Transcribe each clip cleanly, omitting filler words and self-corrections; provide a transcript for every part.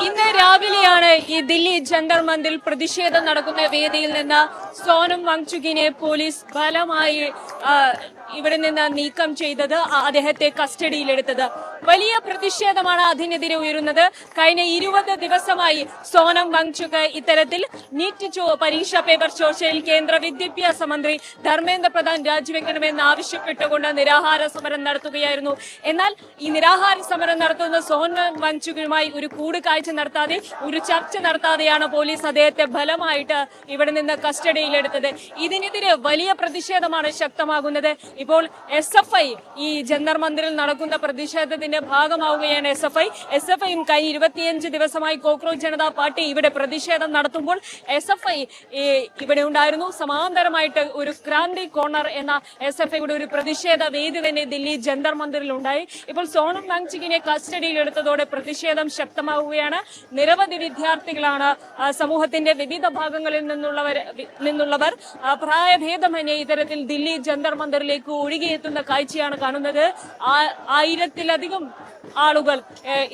ഇന്ന് രാവിലെയാണ് ഈ ദില്ലി ജന്തർ മന്ദിൽ പ്രതിഷേധം നടക്കുന്ന വേദിയിൽ നിന്ന് സോനം വാങ്ചുകിനെ പോലീസ് ബലമായി ഇവിടെ നിന്ന് നീക്കം ചെയ്തത്, അദ്ദേഹത്തെ കസ്റ്റഡിയിലെടുത്തത്. വലിയ പ്രതിഷേധമാണ് അതിനെതിരെ ഉയരുന്നത്. കഴിഞ്ഞ 20 ദിവസമായി സോനം വാങ്ചുക് ഇത്തരത്തിൽ നീറ്റ് പരീക്ഷാ പേപ്പർ ചോർച്ചയിൽ കേന്ദ്ര വിദ്യാഭ്യാസ മന്ത്രി ധർമ്മേന്ദ്ര പ്രധാൻ രാജിവെക്കണമെന്ന് ആവശ്യപ്പെട്ടുകൊണ്ട് നിരാഹാര സമരം നടത്തുകയായിരുന്നു. എന്നാൽ ഈ നിരാഹാര സമരം നടത്തുന്ന സോനം വാങ്ചുകുമായി ഒരു കൂടിക്കാഴ്ച നടത്താതെ, ഒരു ചർച്ച നടത്താതെയാണ് പോലീസ് അദ്ദേഹത്തെ ബലമായിട്ട് ഇവിടെ നിന്ന് കസ്റ്റഡിയിലെടുത്തത്. ഇതിനെതിരെ വലിയ പ്രതിഷേധമാണ് ശക്തമാകുന്നത്. ഇപ്പോൾ SFI ഈ ജന്തർ മന്ദിറിൽ നടക്കുന്ന പ്രതിഷേധത്തിന്റെ ഭാഗമാവുകയാണ്. SFIയും കഴിഞ്ഞ 25 ദിവസമായി കോക്രോച്ച് ജനതാ പാർട്ടി ഇവിടെ പ്രതിഷേധം നടത്തുമ്പോൾ SFI ഇവിടെ ഉണ്ടായിരുന്നു. സമാന്തരമായിട്ട് ഒരു ക്രാന്തി കോർണർ എന്ന SFIയുടെ ഒരു പ്രതിഷേധ വേദി തന്നെ ദില്ലി ജന്തർ മന്ദിറിൽ ഉണ്ടായി. ഇപ്പോൾ സോനം വാങ്ചുകിനെ കസ്റ്റഡിയിലെടുത്തതോടെ പ്രതിഷേധം ശക്തമാവുകയാണ്. നിരവധി വിദ്യാർത്ഥികളാണ് സമൂഹത്തിന്റെ വിവിധ ഭാഗങ്ങളിൽ നിന്നുള്ളവർ പ്രായഭേദമന്യേ ഇത്തരത്തിൽ ദില്ലി ജന്തർ മന്ദിറിലേക്ക് ഒഴുകിയെത്തുന്ന കാഴ്ചയാണ് കാണുന്നത്. 1000-ലധികം ആളുകൾ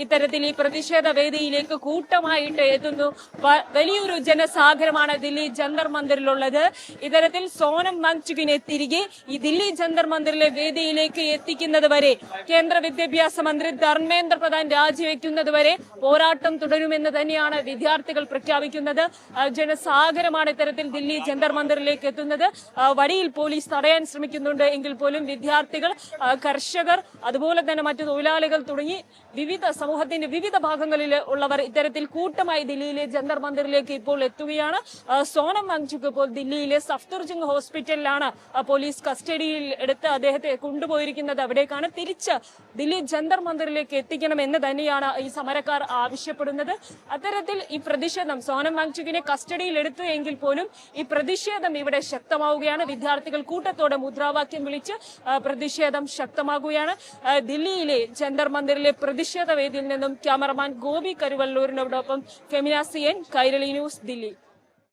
ഇത്തരത്തിൽ ഈ പ്രതിഷേധ വേദിയിലേക്ക് കൂട്ടമായിട്ട് എത്തുന്നു. വലിയൊരു ജനസാഗരമാണ് ദില്ലി ജന്തർ മന്ദിറിലുള്ളത്. ഇത്തരത്തിൽ സോനം വാങ്ചുകിനെ തിരികെ ഈ ദില്ലി ജന്തർ മന്ദിറിലെ വേദിയിലേക്ക് എത്തിക്കുന്നത് വരെ, കേന്ദ്ര വിദ്യാഭ്യാസ മന്ത്രി ധർമ്മേന്ദ്ര പ്രധാൻ രാജിവെക്കുന്നത് വരെ പോരാട്ടം തുടരുമെന്ന് തന്നെയാണ് വിദ്യാർത്ഥികൾ പ്രഖ്യാപിക്കുന്നത്. ജനസാഗരമാണ് ഇത്തരത്തിൽ ദില്ലി ജന്തർ മന്ദിറിലേക്ക് എത്തുന്നത്. വഴിയിൽ പോലീസ് തടയാൻ ശ്രമിക്കുന്നുണ്ട് എങ്കിൽ പോലും വിദ്യാർത്ഥികൾ, കർഷകർ, അതുപോലെ തന്നെ മറ്റു തൊഴിലാളികൾ തുടങ്ങി സമൂഹത്തിന്റെ വിവിധ ഭാഗങ്ങളിൽ ഉള്ളവർ ഇത്തരത്തിൽ കൂട്ടമായി ദില്ലിയിലെ ജന്തർ മന്ദിറിലേക്ക് ഇപ്പോൾ എത്തുകയാണ്. സോനം വാങ്ചുക് ഇപ്പോൾ ദില്ലിയിലെ സഫ്ദർജംഗ് ഹോസ്പിറ്റലിലാണ് പോലീസ് കസ്റ്റഡിയിൽ എടുത്ത് അദ്ദേഹത്തെ കൊണ്ടുപോയിരിക്കുന്നത്. അവിടേക്കാണ് തിരിച്ച് ദില്ലി ജന്തർ മന്ദിറിലേക്ക് എത്തിക്കണമെന്ന് തന്നെയാണ് ഈ സമരക്കാർ ആവശ്യപ്പെടുന്നത്. അത്തരത്തിൽ ഈ പ്രതിഷേധം, സോനം വാങ്ചുകിനെ കസ്റ്റഡിയിൽ എടുത്തു എങ്കിൽ പോലും ഈ പ്രതിഷേധം ഇവിടെ ശക്തമാവുകയാണ്. വിദ്യാർത്ഥികൾ കൂട്ടത്തോടെ മുദ്രാവാക്യം വിളിച്ച് പ്രതിഷേധം ശക്തമാകുകയാണ്. ദില്ലിയിലെ ജന്തർ മന്ദിറിലെ പ്രതിഷേധ വേദിയിൽ നിന്നും ക്യാമറമാൻ ഗോപി കരുവല്ലൂരിനോടൊപ്പം ഫെമിന CN, കൈരളി ന്യൂസ്, ദില്ലി.